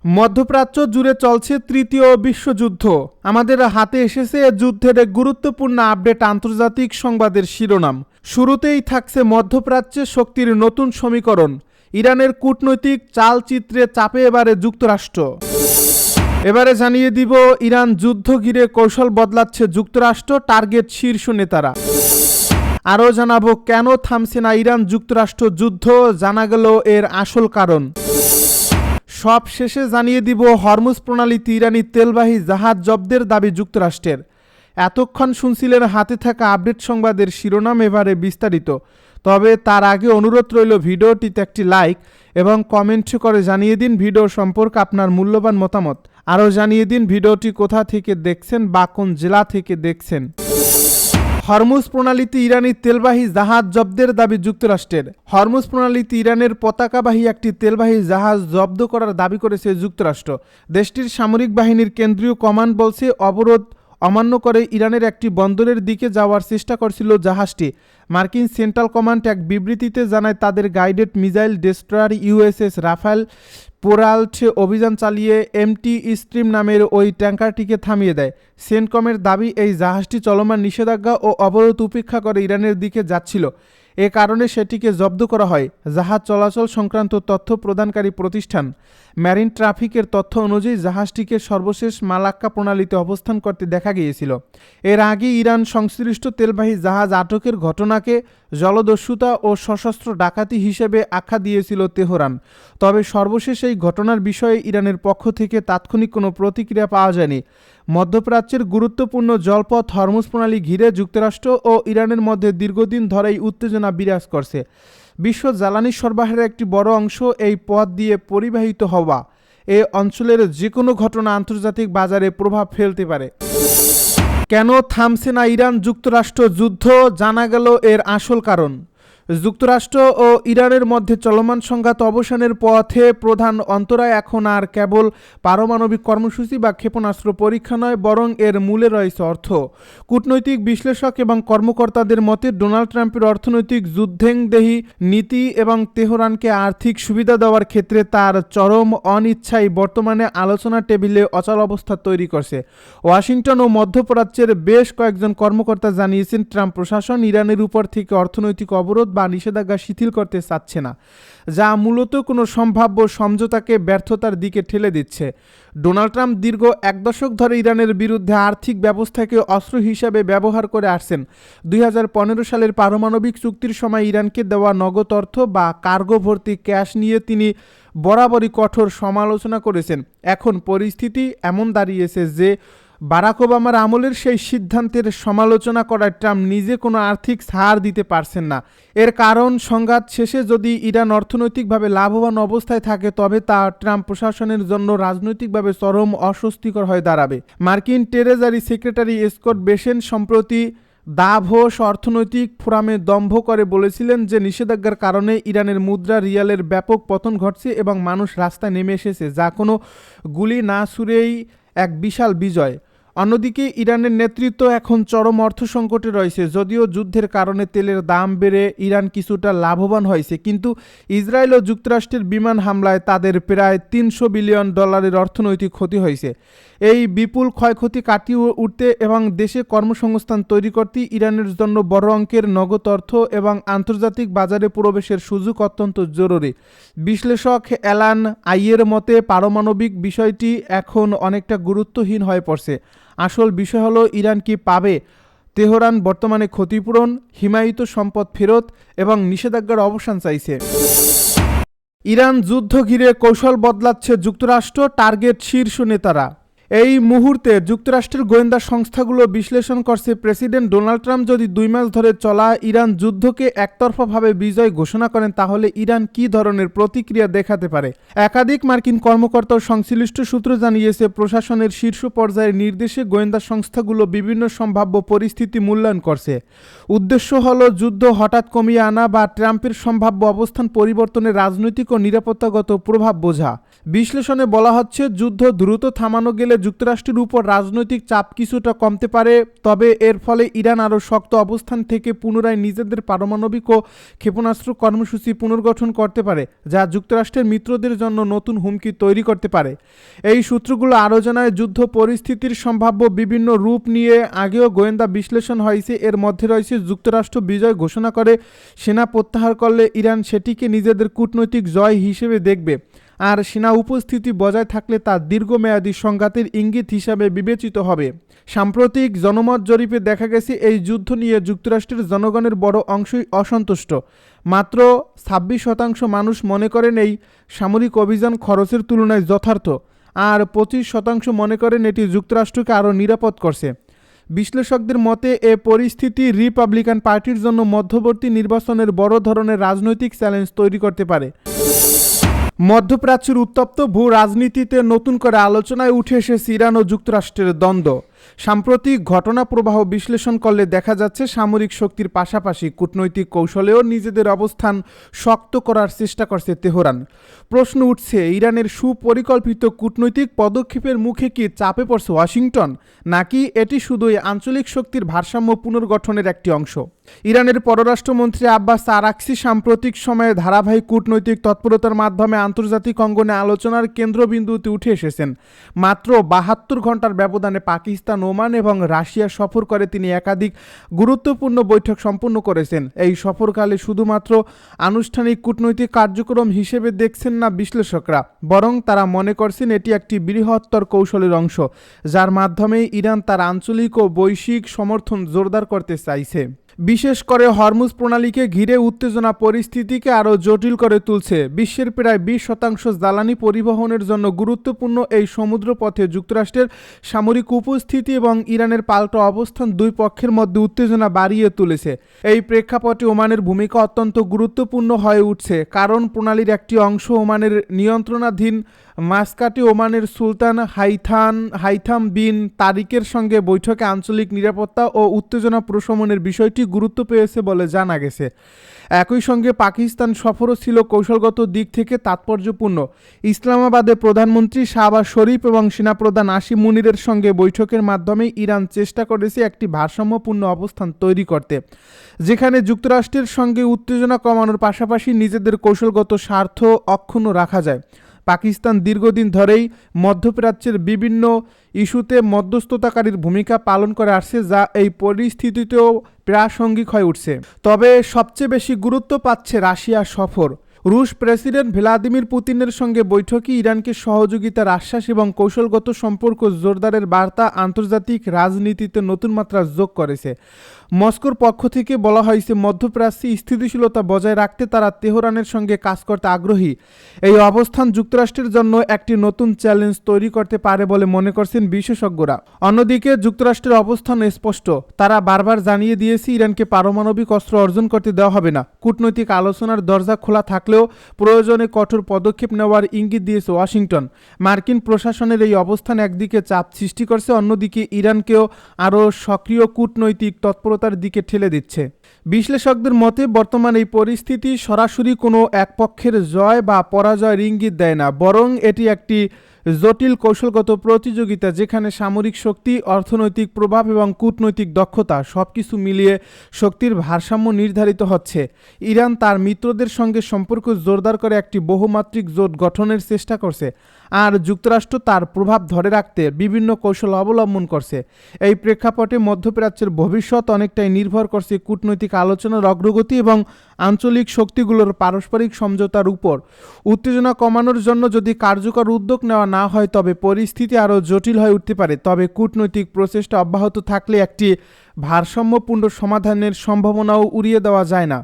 মধ্যপ্রাচ্য জুড়ে চলছে তৃতীয় বিশ্বযুদ্ধ। আমাদের হাতে এসেছে যুদ্ধের এক গুরুত্বপূর্ণ আপডেট আন্তর্জাতিক সংবাদের শিরোনাম। শুরুতেই থাকছে মধ্যপ্রাচ্যে শক্তির নতুন সমীকরণ। ইরানের কূটনৈতিক চালচিত্রে চাপে এবারে যুক্তরাষ্ট্র। এবারে জানিয়ে দিব ইরান যুদ্ধ ঘিরে কৌশল বদলাচ্ছে যুক্তরাষ্ট্র, টার্গেট শীর্ষ নেতারা। আরও জানাবো কেন থামছে না ইরান যুক্তরাষ্ট্র যুদ্ধ, জানা গেল এর আসল কারণ। সব শেষে জানিয়ে দিব হরমুজ প্রণালীতে ইরানি তেলবাহী জাহাজ জব্দের দাবি যুক্তরাষ্ট্রের। এতক্ষণ শুনছিলেন হাতে থাকা আপডেট সংবাদের শিরোনাম, এবারে বিস্তারিত। তবে তার আগে অনুরোধ রইল ভিডিওটিতে একটি লাইক এবং কমেন্ট করে জানিয়ে দিন ভিডিও সম্পর্কে আপনার মূল্যবান মতামত। আরও জানিয়ে দিন ভিডিওটি কোথা থেকে দেখছেন বা কোন জেলা থেকে দেখছেন। হরমুজ প্রণালীতে ইরানি তেলবাহী জাহাজ জব্দের দাবি যুক্তরাষ্ট্রের। হরমুজ প্রণালীতে ইরানের পতাকাবাহী একটি তেলবাহী জাহাজ জব্দ করার দাবি করেছে যুক্তরাষ্ট্র। দেশটির সামরিক বাহিনীর কেন্দ্রীয় কমান্ড বলছে, অবরোধ অমান্য করে ইরানের একটি বন্দরের দিকে যাওয়ার চেষ্টা করছিল জাহাজটি। মার্কিন সেন্ট্রাল কমান্ড এক বিবৃতিতে জানায়, তাদের guided missile destroyer USS Rafael Peralta অভিযান চালিয়ে এমটি স্ট্রিম নামের ওই ট্যাঙ্কারটিকে থামিয়ে দেয়। সেন্টকমের দাবি, এই জাহাজটি চলমান নিষেধাজ্ঞা ও অবরোধ উপেক্ষা করে ইরানের দিকে যাচ্ছিল। এ কারণে সেটিকে জব্দ করা হয়। জাহাজ চলাচল সংক্রান্ত তথ্য প্রদানকারী প্রতিষ্ঠান ম্যারিন ট্রাফিকের তথ্য অনুযায়ী জাহাজটিকে সর্বশেষ মালাক্কা প্রণালীতে অবস্থান করতে দেখা গিয়েছিল। এর আগে ইরান সংশ্লিষ্ট তেলবাহী জাহাজ আটকের ঘটনাকে জলদস্যুতা ও সশস্ত্র ডাকাতি হিসেবে আখ্যা দিয়েছিল তেহরান। তবে সর্বশেষ এই ঘটনার বিষয়ে ইরানের পক্ষ থেকে তাৎক্ষণিক কোনো প্রতিক্রিয়া পাওয়া যায়নি। মধ্যপ্রাচ্যের গুরুত্বপূর্ণ জলপথ হরমুজ প্রণালী ঘিরে যুক্তরাষ্ট্র ও ইরানের মধ্যে দীর্ঘদিন ধরেই উত্তেজনা বিরাজ করছে। বিশ্ব জ্বালানি সরবরাহের একটি বড় অংশ এই পথ দিয়ে পরিবাহিত হওয়া এ অঞ্চলের যে কোনো ঘটনা আন্তর্জাতিক বাজারে প্রভাব ফেলতে পারে। কেন থামছে না ইরান যুক্তরাষ্ট্র যুদ্ধ, জানা গেল এর আসল কারণ। যুক্তরাষ্ট্র ও ইরানের মধ্যে চলমান সংঘাত অবসানের পথে প্রধান অন্তরায় এখন আর কেবল পারমাণবিক কর্মসূচি বা ক্ষেপণাস্ত্র পরীক্ষা নয়, বরং এর মূলে রয়েছে অর্থ। কূটনৈতিক বিশ্লেষক এবং কর্মকর্তাদের মতে ডোনাল্ড ট্রাম্পের অর্থনৈতিক যুদ্ধেংদেহী নীতি এবং তেহরানকে আর্থিক সুবিধা দেওয়ার ক্ষেত্রে তার চরম অনিচ্ছাই বর্তমানে আলোচনা টেবিলে অচলাবস্থা তৈরি করছে। ওয়াশিংটন ও মধ্যপ্রাচ্যের বেশ কয়েকজন কর্মকর্তা জানিয়েছেন, ট্রাম্প প্রশাসন ইরানের উপর থেকে অর্থনৈতিক অবরোধ বা নিষেধাজ্ঞা শিথিল করতে চাচ্ছে না, যা মূলত কোনো সম্ভাব্য সমঝোতাকে ব্যর্থতার দিকে ঠেলে দিচ্ছে। ডোনাল্ড ট্রাম্প দীর্ঘ এক দশক ধরে ইরানের বিরুদ্ধে আর্থিক ব্যবস্থাকে অস্ত্র হিসাবে ব্যবহার করে আসছেন। 2015 সালের পারমাণবিক চুক্তির সময় ইরানকে দেওয়া নগদ অর্থ বা কার্গো ভর্তি ক্যাশ নিয়ে তিনি বরাবরই কঠোর সমালোচনা করেছেন। এখন পরিস্থিতি এমন দাঁড়িয়েছে যে বারাক ওবামার আমলের সেই সিদ্ধান্তের সমালোচনা করায় ট্রাম্প নিজে কোনো আর্থিক ছাড় দিতে পারছেন না। এর কারণ, সংঘাত শেষে যদি ইরান অর্থনৈতিকভাবে লাভবান অবস্থায় থাকে তবে তা ট্রাম্প প্রশাসনের জন্য রাজনৈতিকভাবে চরম অস্বস্তিকর হয়ে দাঁড়াবে। মার্কিন ট্রেজারি সেক্রেটারি স্কট বেসেন্ট সম্প্রতি দাভোস অর্থনৈতিক ফোরামে দম্ভ করে বলেছিলেন যে নিষেধাজ্ঞার কারণে ইরানের মুদ্রা রিয়ালের ব্যাপক পতন ঘটছে এবং মানুষ রাস্তায় নেমে এসেছে, যা কোনো গুলি না ছুড়েই এক বিশাল বিজয়। অন্যদিকে ইরানের নেতৃত্ব এখন চরম অর্থ সংকটে রয়েছে। যদিও যুদ্ধের কারণে তেলের দাম বেড়ে ইরান কিছুটা লাভবান হয়েছে, কিন্তু ইসরায়েল ও যুক্তরাষ্ট্রের বিমান হামলায় তাদের প্রায় $300 বিলিয়ন অর্থনৈতিক ক্ষতি হয়েছে। এই বিপুল ক্ষয়ক্ষতি কাটিয়ে উঠতে এবং দেশে কর্মসংস্থান তৈরি করতে ইরানের জন্য বড় অঙ্কের নগদ অর্থ এবং আন্তর্জাতিক বাজারে প্রবেশের সুযোগ অত্যন্ত জরুরি। বিশ্লেষক অ্যালান আইয়ের মতে পারমাণবিক বিষয়টি এখন অনেকটা গুরুত্বহীন হয়ে পড়ছে। আসল বিষয় হলো ইরান কি পাবে। তেহরান বর্তমানে ক্ষতিপূরণ, হিমায়িত সম্পদ ফেরত এবং নিষেধাজ্ঞার অবসান চাইছে। ইরান যুদ্ধ ঘিরে কৌশল বদলাচ্ছে যুক্তরাষ্ট্র, টার্গেট শীর্ষ নেতারা। এই মুহূর্তে যুক্তরাষ্ট্রের গোয়েন্দা সংস্থাগুলো বিশ্লেষণ করছে, প্রেসিডেন্ট ডোনাল্ড ট্রাম্প যদি 2 মাস ধরে চলা ইরান যুদ্ধকে একতরফাভাবে বিজয় ঘোষণা করেন তাহলে ইরান কী ধরনের প্রতিক্রিয়া দেখাতে পারে। একাধিক মার্কিন কর্মকর্তা ও সংশ্লিষ্ট সূত্র জানিয়েছে, প্রশাসনের শীর্ষ পর্যায়ের নির্দেশে গোয়েন্দা সংস্থাগুলো বিভিন্ন সম্ভাব্য পরিস্থিতি মূল্যায়ন করছে। উদ্দেশ্য হলো যুদ্ধ হঠাৎ কমিয়ে আনা বা ট্রাম্পের সম্ভাব্য অবস্থান পরিবর্তনের রাজনৈতিক ও নিরাপত্তাগত প্রভাব বোঝা। বিশ্লেষণে বলা হচ্ছে, যুদ্ধ দ্রুত থামানো গেলে যুক্তরাষ্ট্রের উপর রাজনৈতিক চাপ কিছুটা কমতে পারে, তবে এর ফলে ইরান আরও শক্ত অবস্থান থেকে পুনরায় নিজেদের পারমাণবিক ও ক্ষেপণাস্ত্র কর্মসূচি পুনর্গঠন করতে পারে, যা যুক্তরাষ্ট্রের মিত্রদের জন্য নতুন হুমকি তৈরি করতে পারে। এই সূত্রগুলো আরও জানায়, যুদ্ধ পরিস্থিতির সম্ভাব্য বিভিন্ন রূপ নিয়ে আগেও গোয়েন্দা বিশ্লেষণ হয়েছে। এর মধ্যে রয়েছে যুক্তরাষ্ট্র বিজয় ঘোষণা করে সেনা প্রত্যাহার করলে ইরান সেটিকে নিজেদের কূটনৈতিক জয় হিসেবে দেখবে, আর সেনা উপস্থিতি বজায় থাকলে তা দীর্ঘমেয়াদী সংঘাতের ইঙ্গিত হিসাবে বিবেচিত হবে। সাম্প্রতিক জনমত জরিপে দেখা গেছে, এই যুদ্ধ নিয়ে যুক্তরাষ্ট্রের জনগণের বড় অংশই অসন্তুষ্ট। মাত্র 26% মানুষ মনে করেন এই সামরিক অভিযান খরচের তুলনায় যথার্থ, আর 25% মনে করেন এটি যুক্তরাষ্ট্রকে আরও নিরাপদ করছে। বিশ্লেষকদের মতে এ পরিস্থিতি রিপাবলিকান পার্টির জন্য মধ্যবর্তী নির্বাচনের বড় ধরনের রাজনৈতিক চ্যালেঞ্জ তৈরি করতে পারে। মধ্যপ্রাচ্যের উত্তপ্ত ভূ রাজনীতিতে নতুন করে আলোচনায় উঠে এসেছে ইরান ও যুক্তরাষ্ট্রের দ্বন্দ্ব। সাম্প্রতিক ঘটনা প্রবাহ বিশ্লেষণ করলে দেখা যাচ্ছে, সামরিক শক্তির পাশাপাশি কূটনৈতিক কৌশলেও নিজেদের অবস্থান শক্ত করার চেষ্টা করছে তেহরান। প্রশ্ন উঠছে, ইরানের সুপরিকল্পিত কূটনৈতিক পদক্ষেপের মুখে কি চাপে পড়ছে ওয়াশিংটন, নাকি এটি শুধুই আঞ্চলিক শক্তির ভারসাম্য পুনর্গঠনের একটি অংশ? ইরানের পররাষ্ট্রমন্ত্রী আব্বাস আরাকচি সাম্প্রতিক সময়ে ধারাবাহিক কূটনৈতিক তৎপরতার মাধ্যমে আন্তর্জাতিক অঙ্গনে আলোচনার কেন্দ্রবিন্দুতে উঠে এসেছেন। মাত্র 72 ঘন্টার ব্যবধানে পাকিস্তান, ওমান এবং রাশিয়া সফর করে তিনি একাধিক গুরুত্বপূর্ণ বৈঠক সম্পন্ন করেছেন। এই সফরকালে শুধুমাত্র আনুষ্ঠানিক কূটনৈতিক কার্যক্রম হিসেবে দেখছেন না বিশ্লেষকরা, বরং তারা মনে করছেন এটি একটি বৃহত্তর কৌশলের অংশ, যার মাধ্যমে ইরান তার আঞ্চলিক ও বৈশ্বিক সমর্থন জোরদার করতে চাইছে। বিশেষ করে হরমুজ প্রণালীকে ঘিরে উত্তেজনা পরিস্থিতিকে আরও জটিল করে তুলছে। বিশ্বের প্রায় 20% জ্বালানি পরিবহনের জন্য গুরুত্বপূর্ণ এই সমুদ্রপথে যুক্তরাষ্ট্রের সামরিক উপস্থিতি এবং ইরানের পাল্টা অবস্থান দুই পক্ষের মধ্যে উত্তেজনা বাড়িয়ে তুলেছে। এই প্রেক্ষাপটে ওমানের ভূমিকা অত্যন্ত গুরুত্বপূর্ণ হয়ে উঠছে, কারণ প্রণালীর একটি অংশ ওমানের নিয়ন্ত্রণাধীন। মাস্কাটে ওমানের সুলতান হাইথাম বিন তারিকের সঙ্গে বৈঠকে আঞ্চলিক নিরাপত্তা ও উত্তেজনা প্রশমনের বিষয়টি গুরুত্ব পেয়েছে বলে জানা গেছে। একই সঙ্গে পাকিস্তান সফরও ছিল কৌশলগত দিক থেকে তাৎপর্যপূর্ণ। ইসলামাবাদে প্রধানমন্ত্রী শাহবাজ শরীফ এবং সেনাপ্রধান আসিম মুনিরের সঙ্গে বৈঠকের মাধ্যমে ইরান চেষ্টা করেছে একটি ভারসাম্যপূর্ণ অবস্থান তৈরি করতে, যেখানে যুক্তরাষ্ট্রের সঙ্গে উত্তেজনা কমানোর পাশাপাশি নিজেদের কৌশলগত স্বার্থ অক্ষুণ্ণ রাখা যায়। পাকিস্তান দীর্ঘদিন ধরেই মধ্যপ্রাচ্যের বিভিন্ন ইস্যুতে মধ্যস্থতাকারীর ভূমিকা পালন করে আসছে, যা এই পরিস্থিতিতেও প্রাসঙ্গিক হয়ে উঠছে। তবে সবচেয়ে বেশি গুরুত্ব পাচ্ছে রাশিয়া সফর। রুশ প্রেসিডেন্ট ভ্লাদিমির পুতিনের সঙ্গে বৈঠকে ইরানকে সহযোগিতার আশ্বাস এবং কৌশলগত সম্পর্ক জোরদারের বার্তা আন্তর্জাতিক রাজনীতিতে নতুন মাত্রা যোগ করেছে। মস্কোর পক্ষ থেকে বলা হয়েছে, মধ্যপ্রাচ্যে স্থিতিশীলতা বজায় রাখতে তারা তেহরানের সঙ্গে কাজ করতে আগ্রহী। এই অবস্থান যুক্তরাষ্ট্রের জন্য একটি নতুন চ্যালেঞ্জ তৈরি করতে পারে বলে মনে করছেন বিশেষজ্ঞরা। অন্যদিকে যুক্তরাষ্ট্রের অবস্থান স্পষ্ট। তারা বারবার জানিয়ে দিয়েছে, ইরানকে পারমাণবিক অস্ত্র অর্জন করতে দেওয়া হবে না। কূটনৈতিক আলোচনার দরজা খোলা থাকলেও প্রয়োজনে কঠোর পদক্ষেপ নেওয়ার ইঙ্গিত দিয়েছে ওয়াশিংটন। মার্কিন প্রশাসনের এই অবস্থান একদিকে চাপ সৃষ্টি করছে, অন্যদিকে ইরানকেও আরও সক্রিয় কূটনৈতিক তৎপরতার দিকে ঠেলে দিচ্ছে। বিশ্লেষকদের মতে বর্তমান এই পরিস্থিতি সরাসরি কোনো এক পক্ষের জয় বা পরাজয়ের ইঙ্গিত দেয় না, বরং এটি একটি জটিল কৌশলগত প্রতিযোগিতা, যেখানে সামরিক শক্তি, অর্থনৈতিক প্রভাব এবং কূটনৈতিক দক্ষতা সবকিছু মিলিয়ে শক্তির ভারসাম্য নির্ধারিত হচ্ছে। ইরান তার মিত্রদের সঙ্গে সম্পর্ক জোরদার করে একটি বহুমাত্রিক জোট গঠনের চেষ্টা করছে, আর যুক্তরাষ্ট্র তার প্রভাব ধরে রাখতে বিভিন্ন কৌশল অবলম্বন করছে। এই প্রেক্ষাপটে মধ্যপ্রাচ্যের ভবিষ্যৎ অনেকটাই নির্ভর করছে কূটনৈতিক আলোচনার অগ্রগতি এবং আঞ্চলিক শক্তিগুলোর পারস্পরিক সমঝোতার উপর। উত্তেজনা কমানোর জন্য যদি কার্যকর উদ্যোগ নেওয়া না হয়, তবে পরিস্থিতি আরও জটিল হয়ে উঠতে পারে। তবে কূটনৈতিক প্রচেষ্টা অব্যাহত থাকলে একটি ভারসাম্যপূর্ণ সমাধানের সম্ভাবনাও উড়িয়ে দেওয়া যায় না।